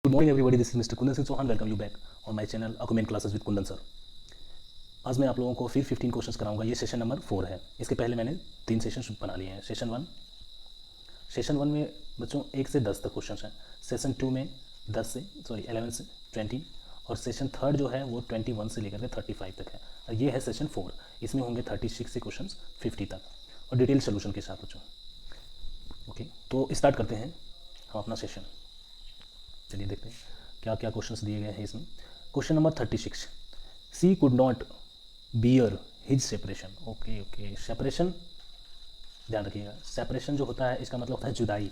Good morning everybody, this is mister Kundan Singh Chauhan. Welcome you back on my channel acumen classes with Kundan sir. आज मैं आप लोगों को फिर 15 क्वेश्चंस कराऊंगा। ये सेशन नंबर 4 है। इसके पहले मैंने 3 सेशन बना लिए हैं। सेशन वन में बच्चों 1 से 10 तक क्वेश्चन हैं। सेशन 2 में 11 से 20 और सेशन थर्ड जो है वो 21 से लेकर के 35 तक है। और ये है सेशन 4। इसमें होंगे 36 से क्वेश्चन 50 तक और डिटेल सोल्यूशन के साथ बच्चों। ओके, तो स्टार्ट करते हैं हम अपना सेशन। चलिए देखते हैं क्या क्या क्वेश्चंस दिए गए हैं इसमें। Question number 36, she could not bear his separation. Okay, separation ध्यान रखिएगा। सेपरेशन जो होता है इसका मतलब होता है जुदाई,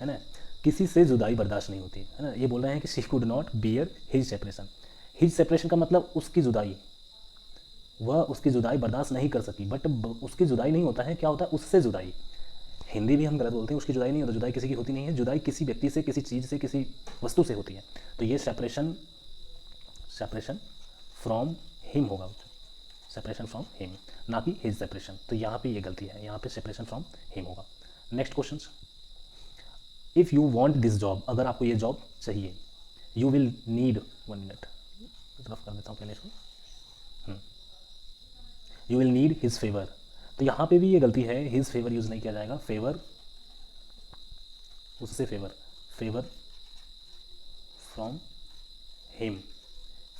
है ना। किसी से जुदाई बर्दाश्त नहीं होती, है ना। ये बोल रहे हैं कि she could not bear his separation. His separation का मतलब उसकी जुदाई, वह उसकी जुदाई बर्दाश्त नहीं कर सकी। बट उसकी जुदाई नहीं होता है, क्या होता है उससे जुदाई। हिंदी भी हम गलत बोलते हैं, उसकी जुदाई नहीं होता। जुदाई किसी की होती नहीं है। जुदाई किसी व्यक्ति से, किसी चीज़ से, किसी वस्तु से होती है। तो ये सेपरेशन फ्रॉम हिम होगा, सेपरेशन फ्रॉम हिम, ना कि हिज सेपरेशन। तो यहाँ पे ये गलती है, यहाँ पे सेपरेशन फ्रॉम हिम होगा। Next question, if you want this job, अगर आपको ये जॉब चाहिए, you will need, 1 minute rough कर देता हूँ पहले इसको, you will need his favour. तो यहाँ पे भी ये गलती है, हिज फेवर यूज़ नहीं किया जाएगा। फेवर, उससे favour from him,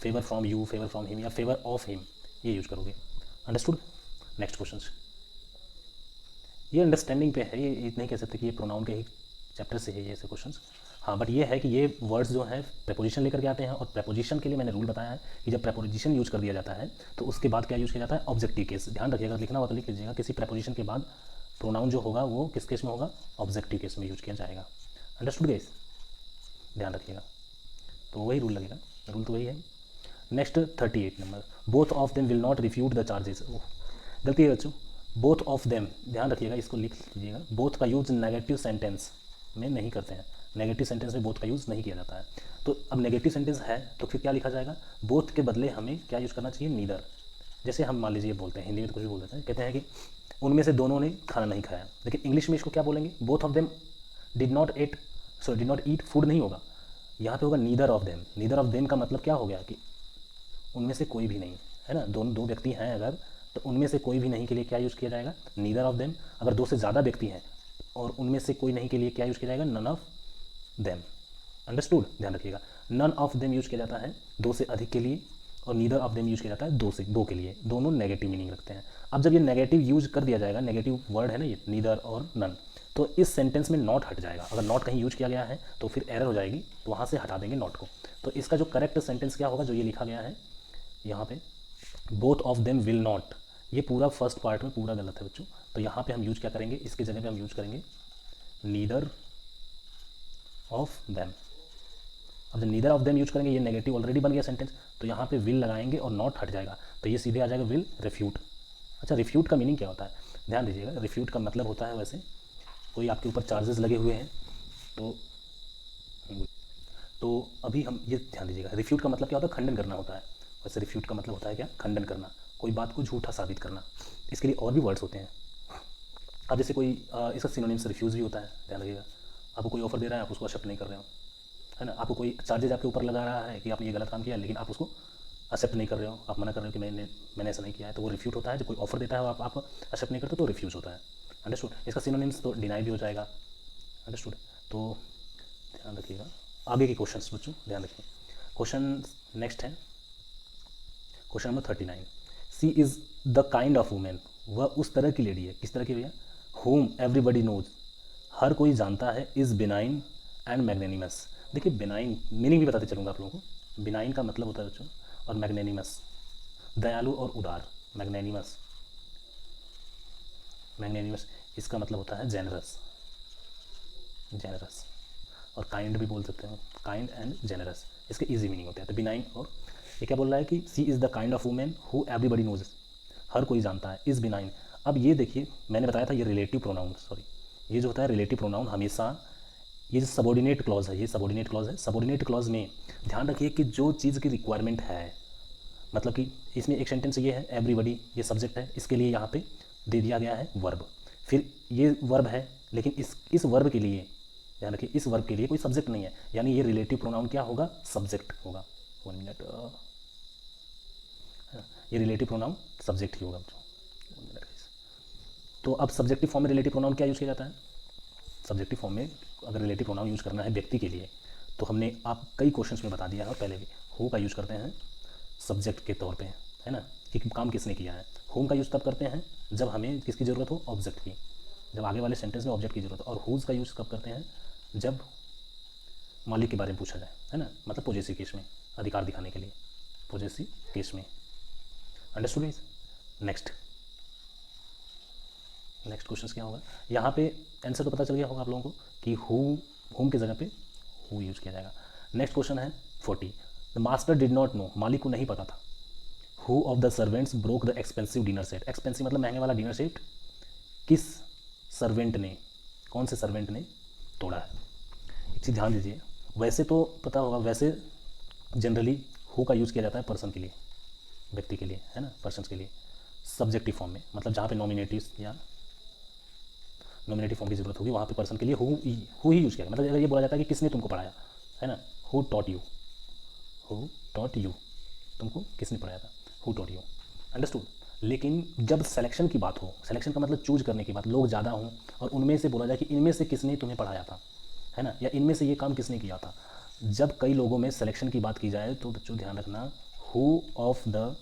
favour from you, favour from him या फेवर ऑफ हिम, ये यूज करोगे। अंडरस्टूड। नेक्स्ट क्वेश्चन, ये अंडरस्टैंडिंग पे है, ये नहीं कह सकते कि ये प्रोनाउन के ही चैप्टर से है ये ऐसे क्वेश्चंस। हाँ, बट ये है कि ये वर्ड्स जो हैं प्रेपोजिशन लेकर के आते हैं। और प्रेपोजिशन के लिए मैंने रूल बताया है कि जब प्रेपोजिशन यूज कर दिया जाता है तो उसके बाद क्या यूज किया जाता है, ऑब्जेक्टिव केस। ध्यान रखिएगा, लिखना हो तो लिख लीजिएगा, किसी प्रेपोजिशन के बाद प्रोनाउन जो होगा वो किस केस में होगा, ऑब्जेक्टिव केस में यूज किया जाएगा। अंडरस्टूड गाइस, ध्यान रखिएगा। तो वही रूल लगेगा, रूल तो वही है। Next 38 number, both of them will not refute the charges. गलती है बच्चों, बोथ ऑफ देम, ध्यान रखिएगा, इसको लिख लीजिएगा। बोथ का यूज नेगेटिव सेंटेंस में नहीं करते हैं। नेगेटिव सेंटेंस में बोथ का यूज़ नहीं किया जाता है। तो अब नेगेटिव सेंटेंस है तो फिर क्या लिखा जाएगा, बोथ के बदले हमें क्या यूज़ करना चाहिए, नीदर। जैसे हम मान लीजिए बोलते हैं, हिंदी में तो कुछ भी बोल देते हैं, कहते हैं कि उनमें से दोनों ने खाना नहीं खाया, लेकिन इंग्लिश में इसको क्या बोलेंगे, both of them did not eat food नहीं होगा, यहाँ पे होगा neither of them. Neither of them का मतलब क्या हो गया कि उनमें से कोई भी नहीं, है ना। दो व्यक्ति हैं अगर, तो उनमें से कोई भी नहीं के लिए क्या यूज़ किया जाएगा, नीदर ऑफ देम। अगर 2 से ज़्यादा व्यक्ति हैं और उनमें से कोई नहीं के लिए क्या यूज़ किया जाएगा, नन ऑफ देम। अंडरस्टूड। ध्यान रखिएगा, नन ऑफ देम यूज किया जाता है 2 से अधिक के लिए, और नीदर ऑफ देम यूज किया जाता है 2 के लिए। दोनों नेगेटिव मीनिंग रखते हैं। अब जब ये नेगेटिव यूज कर दिया जाएगा, नेगेटिव वर्ड है ना ये, नीदर और नन, तो इस सेंटेंस में नॉट हट जाएगा। अगर नॉट कहीं यूज किया गया है तो फिर एरर हो जाएगी, तो वहाँ से हटा देंगे नॉट को। तो इसका जो करेक्ट सेंटेंस क्या होगा, जो ये लिखा गया है यहाँ पे, both of them will not, ये पूरा फर्स्ट पार्ट में पूरा गलत है बच्चों। तो यहाँ पे हम यूज क्या करेंगे, इसके जगह पे हम यूज करेंगे नीदर ऑफ देम। अब जब नीदर ऑफ देम यूज करेंगे, ये नेगेटिव ऑलरेडी बन गया सेंटेंस, तो यहाँ पे विल लगाएंगे और नॉट हट जाएगा, तो ये सीधे आ जाएगा विल रिफ्यूट। अच्छा, रिफ्यूट का मीनिंग क्या होता है, ध्यान दीजिएगा। रिफ्यूट का मतलब होता है, वैसे कोई आपके ऊपर चार्जेस लगे हुए हैं तो अभी हम ये ध्यान दीजिएगा, रिफ्यूट का मतलब क्या होता है, खंडन करना होता है। वैसे रिफ्यूट का मतलब होता है क्या, खंडन करना, कोई बात को झूठा साबित करना। इसके लिए और भी वर्ड्स होते हैं। अब जैसे कोई इसका सिनोनिम्स रिफ्यूज़ भी होता है, ध्यान रखिएगा। आपको कोई ऑफर दे रहा है, आप उसको एक्सेप्ट नहीं कर रहे हो, है ना। आपको कोई चार्जेज आपके ऊपर लगा रहा है कि आपने ये गलत काम किया, लेकिन आप उसको एक्सेप्ट नहीं कर रहे हो, आप मना कर रहे हो कि मैंने ऐसा नहीं किया है, तो वो रिफ्यूट होता है। जब कोई ऑफर देता है आप एक्सेप्ट नहीं करते तो रिफ्यूज़ होता है। अंडरस्टूड। इसका सिनोनिम्स तो डिनाई भी हो जाएगा। अंडरस्टूड। तो ध्यान रखिएगा, आगे के क्वेश्चन बच्चों ध्यान रखिए। क्वेश्चन नेक्स्ट है question number 39, she is the kind of women, वह उस तरह की लेडी है, किस तरह की भैया, होम एवरीबडी नोज, हर कोई जानता है, इज़ बिनाइन एंड मैग्नेनिमस। देखिए बिनाइन मीनिंग भी बताते चलूँगा आप लोगों को। बिनाइन का मतलब होता है बच्चों, और मैग्नेनिमस दयालु और उदार। मैग्नेनिमस इसका मतलब होता है जेनरस, और काइंड भी बोल सकते हैं, काइंड एंड जेनरस इसके इजी मीनिंग होते हैं। तो बिनाइन, और ये क्या बोल रहा है कि she is the kind of women who everybody knows, हर कोई जानता है, इज़ बिनाइन। अब ये देखिए, मैंने बताया था ये रिलेटिव प्रोनाउन, ये जो होता है रिलेटिव प्रोनाउन हमेशा, ये जो सबॉर्डिनेट क्लॉज है, ये सबॉर्डिनेट क्लॉज है। सबॉर्डिनेट क्लॉज में ध्यान रखिए कि जो चीज़ की रिक्वायरमेंट है, मतलब कि इसमें एक सेंटेंस ये है, एवरीबडी ये सब्जेक्ट है, इसके लिए यहाँ पे दे दिया गया है वर्ब, फिर ये वर्ब है, लेकिन इस वर्ब के लिए ध्यान रखिए, इस वर्ब के लिए कोई सब्जेक्ट नहीं है, यानी ये रिलेटिव प्रोनाउन क्या होगा, सब्जेक्ट होगा। 1 मिनट, ये रिलेटिव प्रोनाउन सब्जेक्ट ही होगा बच्चों। 1 मिनट। तो अब सब्जेक्टिव फॉर्म में रिलेटिव प्रोनाउन क्या यूज़ किया जाता है, सब्जेक्टिव फॉर्म में अगर रिलेटिव प्रोनाउन यूज़ करना है व्यक्ति के लिए, तो हमने आप कई क्वेश्चंस में बता दिया है और पहले भी, हु का यूज़ करते हैं सब्जेक्ट के तौर पे, है ना, कि काम किसने किया है। होम का यूज़ तब करते हैं जब हमें किसकी ज़रूरत हो, ऑब्जेक्ट की, जब आगे वाले सेंटेंस में ऑब्जेक्ट की ज़रूरत हो। और हुज़ का यूज़ कब करते हैं, जब मालिक के बारे में पूछा जाए, है ना, मतलब पॉजेसिव केस में, अधिकार दिखाने के लिए, पॉजेसिव केस में। Understood guys. नेक्स्ट क्वेश्चन क्या होगा, यहाँ पे आंसर तो पता चल गया होगा आप लोगों को कि होम की जगह पे हु यूज़ किया जाएगा। नेक्स्ट क्वेश्चन है 40। The master did not know, मालिक को नहीं पता था, who of the servants broke the expensive dinner set. Expensive मतलब महंगे वाला डिनर सेट किस सर्वेंट ने, कौन से सर्वेंट ने तोड़ा है। एक चीज़ ध्यान दीजिए, वैसे तो पता होगा, वैसे जनरली हु का यूज़ किया जाता है पर्सन के लिए, व्यक्ति के लिए, है ना, पर्सन के लिए सब्जेक्टिव फॉर्म में, मतलब जहाँ पे नॉमिनेटिव या नॉमिनेटिव फॉर्म की जरूरत होगी वहाँ पे पर्सन के लिए हु ही यूज़ किया। मतलब अगर ये बोला जाता है कि किसने तुमको पढ़ाया, है ना, हु टॉट यू, तुमको किसने पढ़ाया था, हु टॉट यू। अंडरस्टूड। लेकिन जब सिलेक्शन की बात हो, सिलेक्शन का मतलब चूज करने की बात, लोग ज़्यादा हों और उनमें से बोला जाए कि इनमें से किसने तुम्हें पढ़ाया था, है ना, या इनमें से ये काम किसने किया था, जब कई लोगों में सिलेक्शन की बात की जाए तो बच्चों ध्यान रखना हु ऑफ द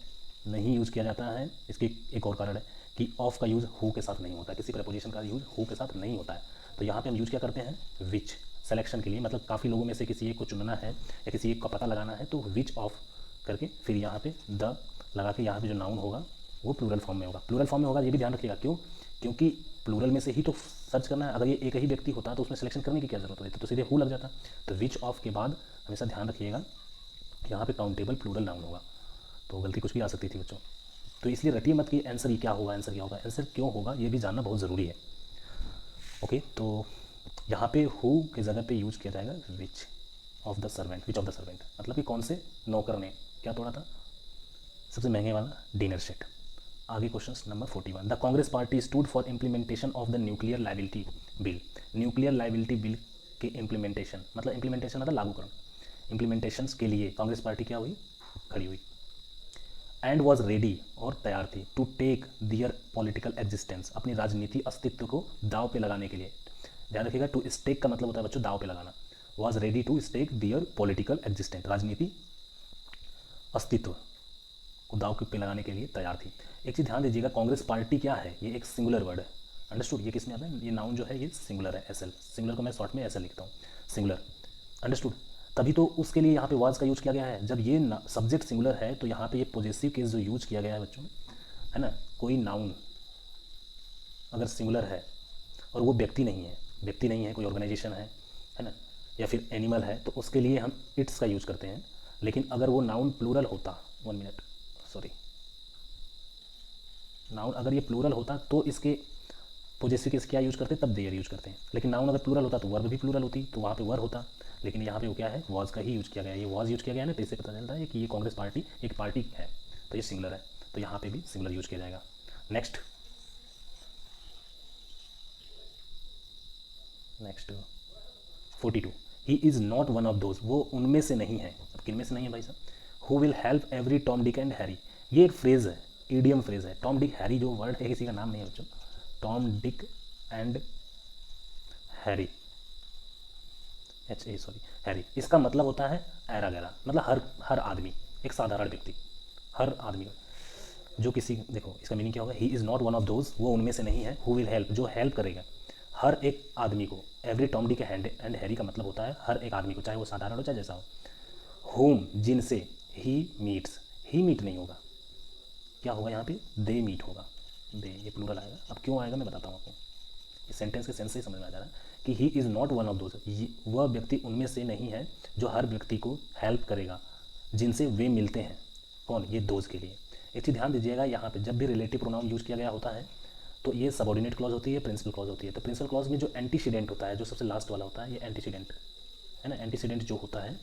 नहीं यूज़ किया जाता है। इसके एक और कारण है कि ऑफ का यूज़ हु के साथ नहीं होता, किसी प्रपोजिशन का यूज़ हु के साथ नहीं होता है। तो यहाँ पे हम यूज़ क्या करते हैं, विच, सिलेक्शन के लिए, मतलब काफ़ी लोगों में से किसी एक को चुनना है या किसी एक का पता लगाना है, तो विच ऑफ करके फिर यहाँ पे द लगा के यहाँ पे जो नाउन होगा वो प्लूरल फॉर्म में होगा। प्लूरल फॉर्म में होगा, ये भी ध्यान रखिएगा, क्यों, क्योंकि प्लूरल में से ही तो सर्च करना है। अगर ये एक ही व्यक्ति होता तो उसमें सिलेक्शन करने की क्या जरूरत होती, तो सीधे हु लग जाता। तो विच ऑफ के बाद हमेशा ध्यान रखिएगा यहाँ पे काउंटेबल प्लूरल नाउन होगा, तो गलती कुछ भी आ सकती थी बच्चों। तो इसलिए रटिए मत कि आंसर ये क्या होगा, आंसर क्या होगा, आंसर क्यों होगा ये भी जानना बहुत ज़रूरी है। ओके, तो यहाँ पे हु की जगह पे यूज किया जाएगा which of the servant, which of the servant, मतलब कि कौन से नौकर ने क्या तोड़ा था, सबसे महंगे वाला डिनर सेट। आगे question number 41। The Congress party stood for implementation of the nuclear liability bill. Nuclear liability bill के इम्प्लीमेंटेशन मतलब लागूकरण, इम्प्लीमेंटेशन के लिए कांग्रेस पार्टी क्या हुई, खड़ी हुई। एंड वॉज रेडी और तैयार थी to take their political existence, अपनी राजनीति अस्तित्व को दाव पे लगाने के लिए। ध्यान रखिएगा, टू स्टेक का मतलब होता है बच्चों दाव पे लगाना। Was ready to stake their political existence, राजनीति अस्तित्व को दाव पे लगाने के लिए तैयार थी। एक चीज़ ध्यान दीजिएगा, कांग्रेस पार्टी क्या है, ये एक सिंगुलर वर्ड है। अंडरस्टूड, ये किस में आता है, ये नाउन जो है ये सिंगुलर है, एसएल, सिंगुलर को मैं शॉर्ट में एसएल लिखता हूँ, सिंगुलर। अंडरस्टूड, तभी तो उसके लिए यहाँ पे वाज का यूज़ किया गया है। जब ये सब्जेक्ट सिंगुलर है तो यहाँ पे ये पॉजेसिव केस जो यूज़ किया गया है बच्चों, है ना, कोई नाउन अगर सिंगुलर है और वो व्यक्ति नहीं है, कोई ऑर्गेनाइजेशन है ना, या फिर एनिमल है, तो उसके लिए हम इट्स का यूज़ करते हैं। लेकिन अगर वो नाउन प्लूरल होता, 1 मिनट, सॉरी, नाउन अगर ये प्लूरल होता तो इसके पॉजेसिव केस क्या यूज़ करते, तब देयर यूज़ करते हैं। लेकिन नाउन अगर प्लूरल होता तो वर्ब भी प्लूरल होती, तो वहाँ पे वर होता। लेकिन यहाँ पे वो क्या है, वॉज का ही यूज़ किया गया है। ये वॉज यूज़ किया गया है ना, तो इससे पता चलता है कि ये कांग्रेस पार्टी एक पार्टी है, तो ये सिंगुलर है, तो यहाँ पे भी सिंगुलर यूज़ किया जाएगा। Next 42। He is not one of those, वो उनमें से नहीं है। अब किन में से नहीं है भाई साहब, who will help every Tom Dick and Harry. ये एक फ्रेज़ है, ईडियम फ्रेज है। टॉम डिक हैरी जो वर्ड है किसी का नाम नहीं है बच्चों, Tom Dick and Harry, Harry, इसका मतलब होता है ऐरा गैरा, मतलब हर आदमी, एक साधारण व्यक्ति, हर आदमी जो किसी, देखो इसका मीनिंग क्या होगा, he is not one of those, वो उनमें से नहीं है, हु विल हेल्प, जो हेल्प करेगा हर एक आदमी को। Every Tom Dick and Harry का मतलब होता है हर एक आदमी को, चाहे वो साधारण हो चाहे जैसा हो। होम, जिनसे, ही मीट्स, ही मीट नहीं होगा, क्या होगा यहाँ पे, दे मीट होगा, दे, ये प्लूरल आएगा। अब क्यों आएगा मैं बताता हूँ आपको, इस सेंटेंस के सेंस से समझ में आ जा रहा है कि he is not one of those, वह व्यक्ति उनमें से नहीं है जो हर व्यक्ति को हेल्प करेगा जिनसे वे मिलते हैं। कौन, ये दोज के लिए। एक चीज़ ध्यान दीजिएगा, यहाँ पे जब भी रिलेटिव प्रोनाउन यूज़ किया गया होता है तो ये सबऑर्डिनेट क्लॉज होती है, प्रिंसिपल क्लॉज होती है। तो प्रिंसिपल क्लॉज में जो एंटीसीडेंट होता है, जो सबसे लास्ट वाला होता है, ये एंटीसीडेंट है ना, एंटीसीडेंट जो होता है,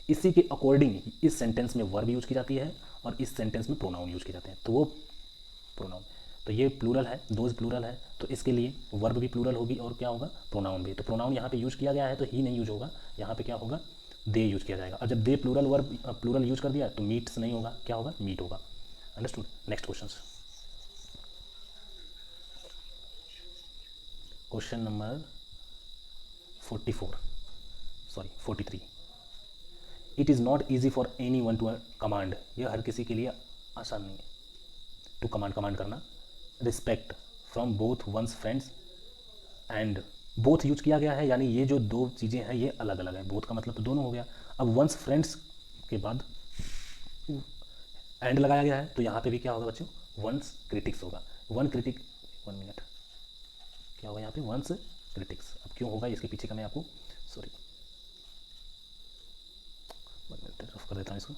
इसी के अकॉर्डिंग इस सेंटेंस में वर्ब यूज़ की जाती है और इस सेंटेंस में प्रोनाउन यूज़ किए जाते हैं। तो वो प्रोनाउन, तो ये प्लूरल है, दोज प्लूरल है, तो इसके लिए वर्ब भी प्लूरल होगी और क्या होगा, प्रोनाउन भी। तो प्रोनाउन यहाँ पे यूज किया गया है तो ही नहीं यूज होगा, यहाँ पे क्या होगा, दे यूज किया जाएगा। और जब they plural verb plural use कर दिया तो मीट्स नहीं होगा, क्या होगा, मीट होगा। Understood. Next question, question number 43। It is not easy for anyone to command, यह हर किसी के लिए आसान नहीं है। टू कमांड करना, respect from both one's friends and, both use किया गया है, यानी ये जो दो चीज़ें हैं ये अलग अलग है। बोथ का मतलब तो दोनों हो गया। अब वंस फ्रेंड्स के बाद एंड लगाया गया है, तो यहाँ पे भी क्या होगा बच्चों, वंस क्रिटिक्स होगा। वन क्रिटिक, 1 मिनट, क्या होगा यहाँ पे, वंस क्रिटिक्स। अब क्यों होगा इसके पीछे का मैं आपको, सॉरी 1 मिनट रफ कर देता हूँ इसको।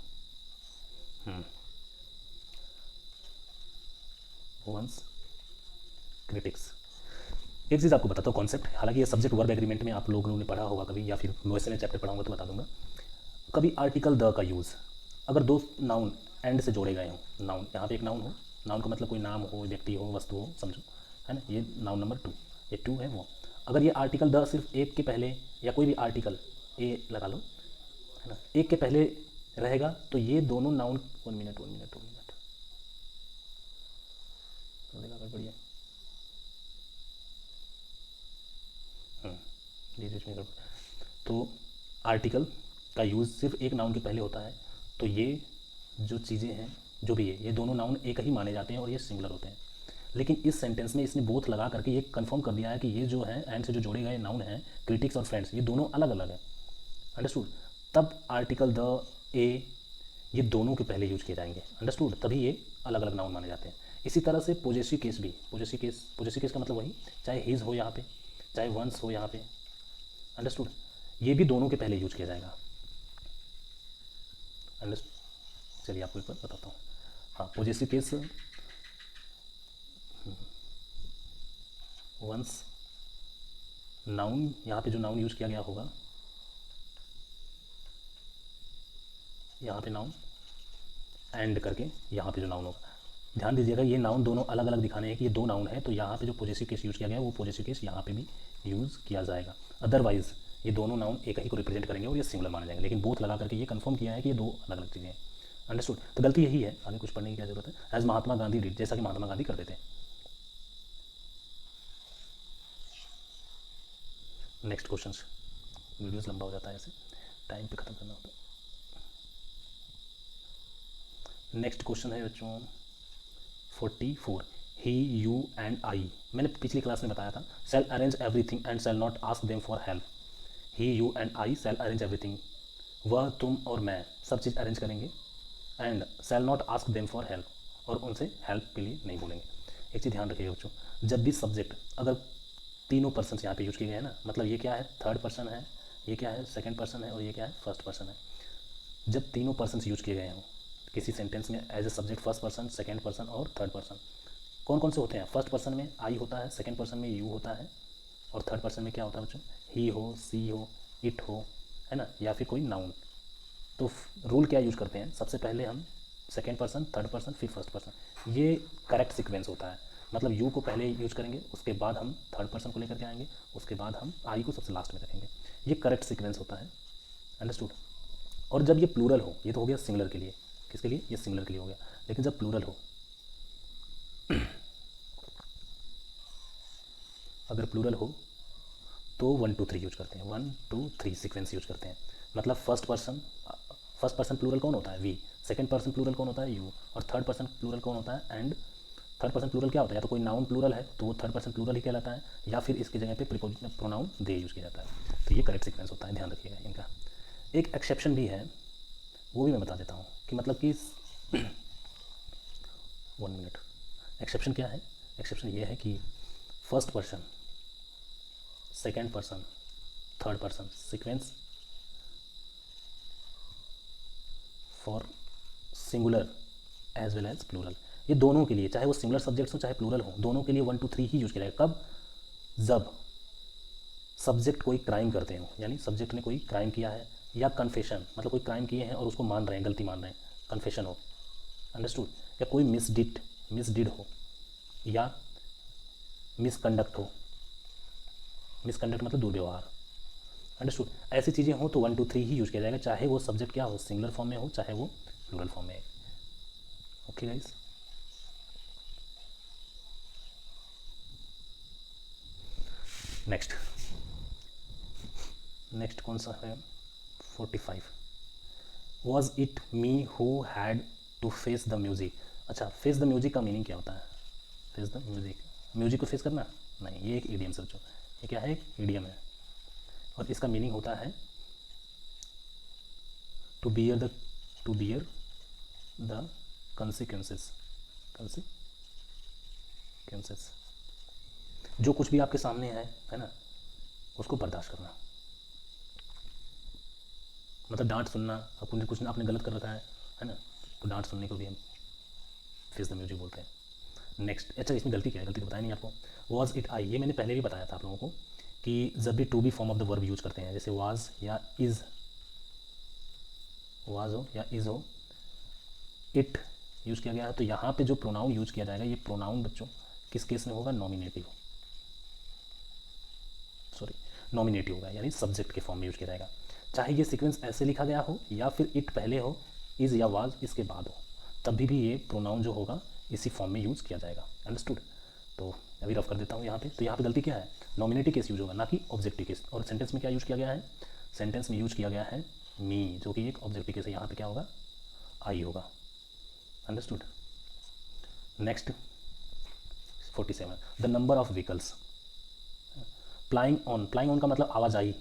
One's critics. एक चीज़ आपको बताता हूँ कॉन्सेप्ट, हालांकि ये सब्जेक्ट वर्ब एग्रीमेंट में आप लोगों ने पढ़ा होगा कभी, या फिर वैसे में चैप्टर पढ़ाऊंगा तो बता दूंगा। कभी आर्टिकल द का यूज़, अगर दो नाउन एंड से जोड़े गए हों, नाउन यहाँ पे एक नाउन हो, नाउन का मतलब कोई नाम हो, व्यक्ति हो, वस्तु हो, समझो, है ना, ये नाउन नंबर 2, ये 2 है वो। अगर ये आर्टिकल द सिर्फ एक के पहले, या कोई भी आर्टिकल ए लगा लो, है ना, एक के पहले रहेगा, तो ये दोनों नाउन, 1 मिनट बढ़िया, तो आर्टिकल का यूज़ सिर्फ एक नाउन के पहले होता है, तो ये जो चीज़ें हैं जो भी है, ये दोनों नाउन एक ही माने जाते हैं और ये सिंगुलर होते हैं। लेकिन इस सेंटेंस में इसने बोथ लगा करके ये कंफर्म कर दिया है कि ये जो है एंड से जो जोड़े गए नाउन हैं, क्रिटिक्स और फ्रेंड्स, ये दोनों अलग अलग है। अंडरस्टूड। तब आर्टिकल द, ए, ये दोनों के पहले यूज किए जाएंगे। अंडरस्टूड। तभी ये अलग अलग नाउन माने जाते हैं। इसी तरह से पॉजेसिव केस भी, पॉजेसिव केस का मतलब वही, चाहे हिज हो यहाँ पे, चाहे वंस हो यहाँ पे। अंडरस्टूड। ये भी दोनों के पहले यूज किया जाएगा। अंडरस्टूड। चलिए आपको एक बार बताता हूँ। हाँ, पॉजेसिव केस वंस नाउन, यहाँ पे जो नाउन यूज किया गया होगा, यहाँ पे नाउन एंड करके यहाँ पे जो नाउन होगा, ध्यान दीजिएगा ये नाउन दोनों अलग अलग दिखाने हैं कि ये दो नाउन है, तो यहाँ पे जो पॉजेसिव केस यूज़ किया गया है वो पॉजेसिव केस यहाँ पे भी यूज़ किया जाएगा। अदरवाइज ये दोनों नाउन एक ही को रिप्रेजेंट करेंगे और ये सिंगुलर माने जाएंगे, लेकिन बोथ लगा करके ये कंफर्म किया है कि ये दो अलग अलग चीज़ें हैं। अंडरस्टूड। तो गलती यही है, आगे कुछ पढ़ने की क्या जरूरत है। एज महात्मा गांधी डिड, जैसा कि महात्मा गांधी करते थे। नेक्स्ट क्वेश्चन, वीडियोस लंबा हो जाता है ऐसे, टाइम पे ख़त्म करना होता है। नेक्स्ट क्वेश्चन है बच्चों 44, ही, यू एंड आई। मैंने पिछली क्लास में बताया था, shall arrange everything and shall not ask them for help. He, you and I shall arrange everything, वह, तुम और मैं सब चीज़ अरेंज करेंगे, and shall not ask them for help, और उनसे हेल्प के लिए नहीं बोलेंगे। एक चीज़ ध्यान रखिएगा बच्चों, जब भी सब्जेक्ट, अगर तीनों पर्सन यहाँ पे यूज किए गए हैं ना, मतलब ये क्या है, थर्ड पर्सन है, ये क्या है, सेकंड पर्सन है, और ये क्या है, फर्स्ट पर्सन है। जब तीनों पर्सन यूज किए गए हों किसी सेंटेंस में as a subject, first person, second person और थर्ड पर्सन, कौन कौन से होते हैं? फर्स्ट पर्सन में आई होता है, सेकंड पर्सन में यू होता है, और थर्ड पर्सन में क्या होता है बच्चों? ही हो, सी हो, इट हो, है ना, या फिर कोई नाउन। तो रूल क्या यूज करते हैं? सबसे पहले हम सेकंड पर्सन, थर्ड पर्सन, फिर फर्स्ट पर्सन, ये करेक्ट सीक्वेंस होता है। मतलब यू को पहले यूज करेंगे, उसके बाद हम थर्ड पर्सन को लेकर के आएंगे, उसके बाद हम आई को सबसे लास्ट में रखेंगे। ये करेक्ट सीक्वेंस होता है। अंडरस्टूड। और जब ये प्लूरल हो, ये तो हो गया सिंगुलर के लिए, किसके लिए? ये सिंगुलर के लिए हो गया। लेकिन जब प्लूरल हो, अगर प्लूरल हो तो 1 2 3 यूज करते हैं, 1 2 3 सीक्वेंस यूज करते हैं। मतलब फर्स्ट पर्सन प्लूरल कौन होता है? वी। सेकंड पर्सन प्लूरल कौन होता है? यू। और थर्ड पर्सन प्लूरल कौन होता है? एंड। थर्ड पर्सन प्लूरल क्या होता है? या तो कोई नाउन प्लूरल है तो वो थर्ड पर्सन प्लूरल ही कहलाता है, या फिर इसकी जगह पे प्रोनाउन दे यूज किया जाता है। तो ये करेक्ट सीक्वेंस होता है, ध्यान रखिएगा इनका। एक एक्सेप्शन भी है, वो भी मैं बता देता हूँ कि मतलब कि 1 मिनट। एक्सेप्शन क्या है? एक्सेप्शन ये है कि first person, second person, third person sequence for singular as well as plural, ये दोनों के लिए, चाहे वो सिंगुलर सब्जेक्ट्स हो चाहे प्लूरल हो, दोनों के लिए 1 2 3 ही यूज किया जाएगा। कब? जब सब्जेक्ट कोई क्राइम करते हो, यानी सब्जेक्ट ने कोई क्राइम किया है, या कन्फेशन, मतलब कोई क्राइम किए हैं और उसको मान रहे हैं, गलती मान रहे हैं, कन्फेशन हो। अंडरस्टूड। या कोई मिसडिड हो, या मिसकंडक्ट हो, मिसकंडक्ट मतलब दुर्व्यवहार, अंडरस्टूड। ऐसी चीज़ें हो तो 1 2 3 ही यूज किया जाएगा, चाहे वो सब्जेक्ट क्या हो, सिंगुलर फॉर्म में हो चाहे वो प्लूरल फॉर्म में। ओके गाइस, नेक्स्ट नेक्स्ट कौन सा है 45, was it me who had to face the music. अच्छा, फेस द म्यूजिक का मीनिंग क्या होता है, फेस द म्यूजिक, म्यूजिक को फेस करना नहीं, ये एक ईडियम सोचो, ये क्या है, एक ईडियम है और इसका मीनिंग होता है to bear the, to bear the consequences, consequences, जो कुछ भी आपके सामने है ना, उसको बर्दाश्त करना, मतलब डांट सुनना, आपने कुछ आपने गलत कर रखा है ना, तो डांट सुनने को भी हम फेस द म्यूजिक बोलते हैं। नेक्स्ट, अच्छा इसमें गलती क्या है, गलती तो बताया नहीं आपको, वॉज इट आई, ये मैंने पहले भी बताया था आप लोगों को कि जब भी to be form of the verb use करते हैं, जैसे वाज या इज़, वाज हो या इज़ हो, इट यूज़ किया गया है, तो यहाँ पे जो प्रोनाउन यूज किया जाएगा, ये प्रोनाउन बच्चों किस केस में होगा, नॉमिनेटिव, सॉरी नॉमिनेटिव होगा, यानी सब्जेक्ट के फॉर्म में यूज किया जाएगा, चाहे ये सीक्वेंस ऐसे लिखा गया हो या फिर इट पहले हो, इज़ या वाज इसके बाद हो, तभी भी ये प्रोनाउन जो होगा इसी फॉर्म में यूज़ किया जाएगा, अंडरस्टूड। तो अभी रफ कर देता हूँ यहाँ पे, तो यहाँ पे गलती क्या है, नॉमिनेटिव केस यूज होगा ना कि ऑब्जेक्टिव केस, और सेंटेंस में क्या यूज किया गया है, सेंटेंस में यूज किया गया है मी, जो कि एक ऑब्जेक्टिव केस है, यहाँ पे क्या होगा, आई होगा, understood. Next 47, the number of vehicles, प्लाइंग on का मतलब आवाजाही,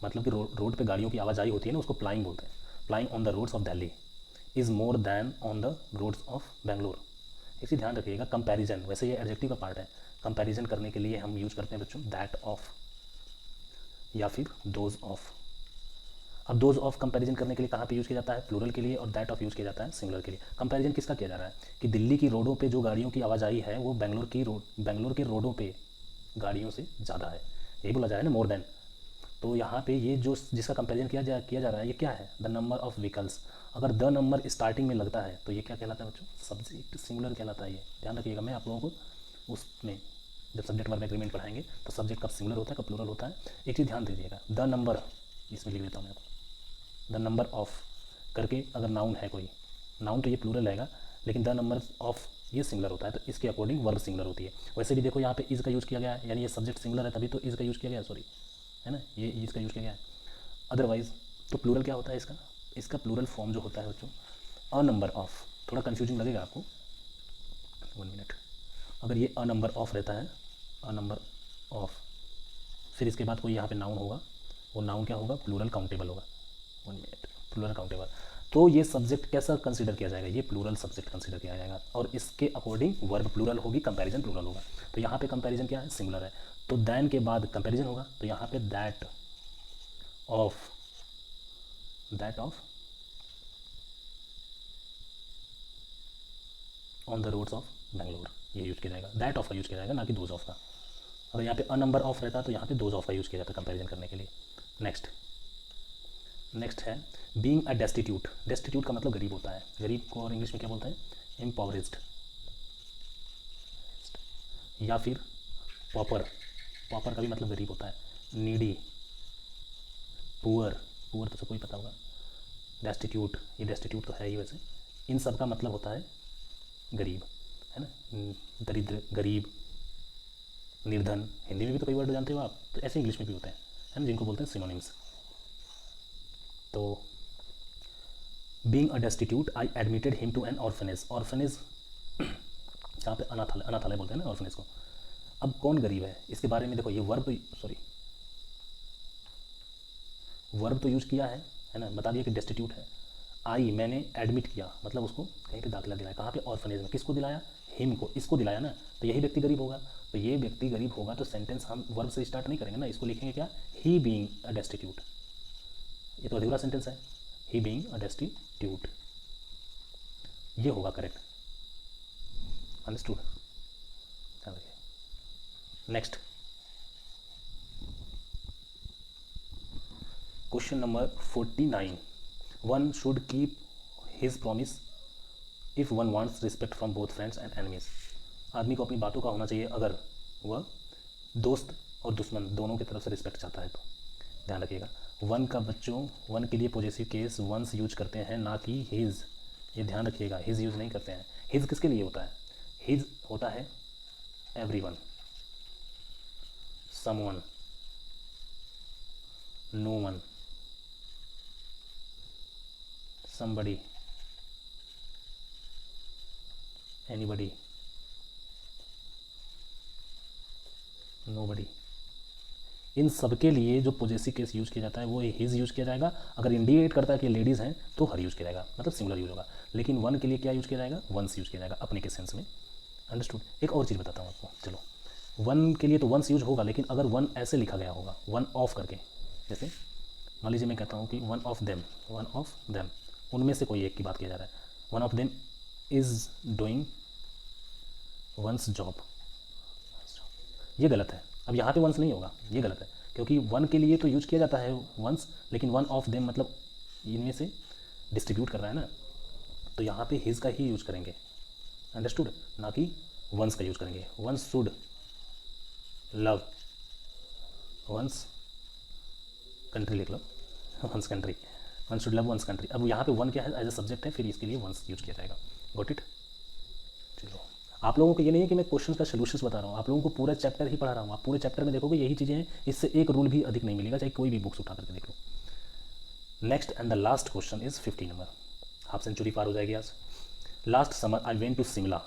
मतलब कि रोड पे गाड़ियों की आवाजाही होती है ना, उसको प्लाइंग बोलते हैं, plying on the roads of Delhi is more than on the roads of Bangalore. इसी ध्यान रखिएगा, कंपैरिजन, वैसे ये एडजेक्टिव का पार्ट है, कंपैरिजन करने के लिए हम यूज करते हैं बच्चों दैट ऑफ या फिर दोज ऑफ। अब दोज ऑफ कंपैरिजन करने के लिए कहाँ पे यूज़ किया जाता है, प्लूरल के लिए, और दैट ऑफ यूज़ किया जाता है सिंगुलर के लिए। कंपैरिजन किसका किया जा रहा है कि दिल्ली की रोडों पे जो गाड़ियों की आवाजाही है वो बेंगलोर के रोडों पे गाड़ियों से ज़्यादा है, यही बोला जा रहा है ना, मोर देन। तो यहाँ पे ये जो जिसका कंपैरिजन किया जा रहा है, ये क्या है, द नंबर ऑफ व्हीकल्स। अगर द नंबर स्टार्टिंग में लगता है तो ये क्या कहलाता है बच्चों, सब्जेक्ट सिंगुलर कहलाता है। ये ध्यान रखिएगा, मैं आप लोगों को उसमें जब सब्जेक्ट वर्ब एग्रीमेंट पढ़ाएंगे तो सब्जेक्ट कब सिंगुलर होता है कब प्लूरल होता है, एक चीज़ ध्यान दीजिएगा, द नंबर, इसमें लिख देता हूँ मैं आपको, द नंबर ऑफ करके अगर नाउन है कोई, नाउन तो ये प्लूरल रहेगा, लेकिन द नंबर ऑफ ये सिंगुलर होता है, तो इसके अकॉर्डिंग वर्ब सिंगुलर होती है। वैसे भी देखो यहाँ पे इज़ का यूज़ किया गया है, यानी ये सब्जेक्ट सिंगुलर है तभी तो इज़ का यूज़ किया गया है, सॉरी है ना, ये इज़ का यूज़ किया गया है। अदरवाइज तो प्लूरल क्या होता है इसका, इसका प्लूरल फॉर्म जो होता है बच्चों, अ नंबर ऑफ, थोड़ा कन्फ्यूजिंग लगेगा आपको, 1 मिनट, अगर ये अ नंबर ऑफ रहता है, अ नंबर ऑफ, फिर इसके बाद कोई यहाँ पे नाउन होगा, वो नाउन क्या होगा, प्लूरल काउंटेबल होगा, 1 मिनट, प्लूरल काउंटेबल, तो ये सब्जेक्ट कैसा कंसीडर किया जाएगा, ये प्लूरल सब्जेक्ट कंसीडर किया जाएगा, और इसके अकॉर्डिंग वर्ब प्लूरल होगी, कंपैरिजन प्लूरल होगा। तो यहाँ पे कंपैरिजन क्या है, सिंगुलर है, तो दैन के बाद कंपैरिजन होगा, तो यहाँ पे that of on the roads of Bangalore, ये यूज किया जाएगा, दैट ऑफ का यूज किया जाएगा, ना कि दोज ऑफ का। अगर यहाँ पे अ नंबर ऑफ रहता तो यहाँ पे दोज ऑफ का यूज किया जाता कंपैरिजन करने के लिए। नेक्स्ट है बीइंग अ डेस्टिट्यूट, डेस्टिट्यूट का मतलब गरीब होता है, गरीब को और इंग्लिश में क्या बोलते हैं, इम्पॉवरिज्ड, या फिर पॉपर, पॉपर का भी मतलब गरीब होता है, नीडी, पुअर तो सबको ही पता होगा, डेस्टिट्यूट, ये डेस्टिट्यूट तो है ही वैसे, इन सब का मतलब होता है गरीब, है ना, दरिद्र, गरीब, निर्धन, हिंदी में भी तो कई वर्ड जानते हो आप, तो ऐसे इंग्लिश में भी होते हैं, है ना, जिनको बोलते हैं सिनोनिम्स। तो being a destitute I admitted him to an orphanage, orphanage यहाँ पे अनाथालय बोलते हैं ना ऑर्फनेज को। अब कौन गरीब है, इसके बारे में देखो, ये वर्ब तो यूज किया है ना, बता दिया कि डेस्टिट्यूट है, आई मैंने एडमिट किया, मतलब उसको कहीं पे दाखिला दिलाया, कहाँ पे, ऑर्फनेज में, किसको दिलाया, हिम को, इसको दिलाया ना, तो यही व्यक्ति गरीब होगा, तो ये व्यक्ति गरीब होगा तो सेंटेंस हम वर्ब से स्टार्ट नहीं करेंगे ना, इसको लिखेंगे क्या, ही बीइंग अ डेस्टिट्यूट, ये तो अधूरा सेंटेंस है, ही बीइंग अ डेस्टिट्यूट, ये होगा correct, understood. Next question number 49, one should keep his promise if one wants respect from both friends and enemies. आदमी को अपनी बातों का होना चाहिए अगर वह दोस्त और दुश्मन दोनों की तरफ से रिस्पेक्ट चाहता है तो। ध्यान रखिएगा, वन का बच्चों, वन के लिए पॉजेसिव केस वंस यूज करते हैं, ना कि हिज। ये ध्यान रखिएगा, हिज यूज नहीं करते हैं। हिज किसके लिए होता है? हिज होता है everyone, someone, no one, somebody, anybody, nobody। इन सब के लिए जो पॉजेसिव केस यूज किया जाता है वो हिज यूज किया जाएगा। अगर इंडिकेट करता है कि लेडीज़ हैं तो हर यूज किया जाएगा, मतलब सिंगुलर यूज होगा। लेकिन वन के लिए क्या यूज किया जाएगा? वंस यूज किया जाएगा अपने के सेंस में। अंडरस्टूड। एक और चीज़ बताता हूँ आपको, चलो। वन के लिए तो वंस यूज होगा, लेकिन अगर वन ऐसे लिखा गया होगा, वन ऑफ करके, जैसे मान लीजिए मैं कहता हूँ कि one of them, one of them, उनमें से कोई एक की बात किया जा रहा है। One of them is doing one's job, ये गलत है। अब यहाँ पे वंस नहीं होगा, ये गलत है, क्योंकि वन के लिए तो यूज किया जाता है वंस, लेकिन वन ऑफ देम मतलब इनमें से डिस्ट्रीब्यूट कर रहा है ना, तो यहाँ पे हिज का ही यूज करेंगे। अंडरस्टूड, ना कि वंस का यूज करेंगे। One's should love one's country, लिख लो one's country, one should love one's country. अब यहाँ पे वन क्या है? एज ए सब्जेक्ट है, फिर इसके लिए वंस यूज किया जाएगा। Got it? चलो, आप लोगों को ये नहीं है कि मैं क्वेश्चन का सोल्यूशंस बता रहा हूँ, आप लोगों को पूरा चैप्टर ही पढ़ा रहा हूँ। आप पूरे चैप्टर में देखोगे यही चीज़ें हैं, इससे एक रूल भी अधिक नहीं मिलेगा, चाहे कोई भी बुक्स उठा करके देख लो। Next and the last question is 50 number. Half century पार हो जाएगी आज। Last summer I went to Shimla,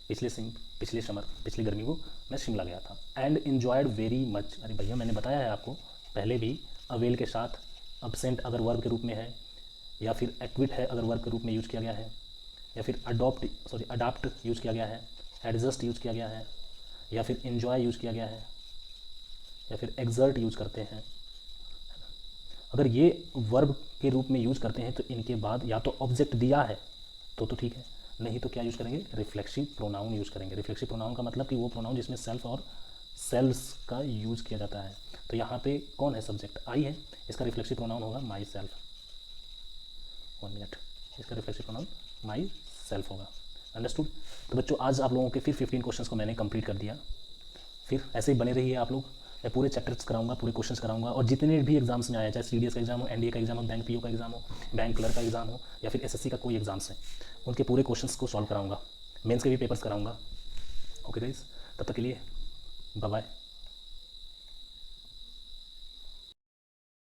पिछले समर, पिछली गर्मी को मैं शिमला गया था। And enjoyed very much. अरे भैया मैंने बताया है आपको पहले भी, अवेल के साथ अब्सेंट अगर वर्ब के रूप में है, या फिर एक्विट है अगर वर्ब के रूप में यूज किया गया है, या फिर अडॉप्ट यूज किया गया है, एडजस्ट यूज किया गया है, या फिर इन्जॉय यूज किया गया है, या फिर एग्जर्ट यूज करते हैं। अगर ये वर्ब के रूप में यूज करते हैं तो इनके बाद या तो ऑब्जेक्ट दिया है तो ठीक है, नहीं तो क्या यूज करेंगे? रिफ्लेक्सिव प्रोनाउन यूज करेंगे। रिफ्लेक्सिव प्रोनाउन का मतलब कि वो प्रोनाउन जिसमें सेल्फ और सेल्स का यूज किया जाता है। तो यहाँ पे कौन है सब्जेक्ट? आई है, इसका रिफ्लेक्सिव प्रोनाउन होगा माई सेल्फ। 1 मिनट, इसका रिफ्लेक्सिव प्रोनाउन माई सेल्फ होगा। अंडरस्टूड? तो बच्चों आज आप लोगों के फिर 15 क्वेश्चंस को मैंने कंप्लीट कर दिया। फिर ऐसे ही बने रहिए आप लोग, मैं पूरे चैप्टर्स कराऊंगा, पूरे क्वेश्चंस कराऊंगा, और जितने भी एग्जाम्स में आए, चाहे सीडीएस का एग्जाम हो, एनडीए का एग्जाम हो, बैंक पीओ का एग्जाम हो, बैंक क्लर्क का एग्जाम हो, या फिर एसएससी का कोई एग्जाम्स है, उनके पूरे क्वेश्चंस को सॉल्व कराऊंगा। मेंस के भी पेपर्स कराऊंगा। ओके गाइस, तब तक के लिए बाय बाय।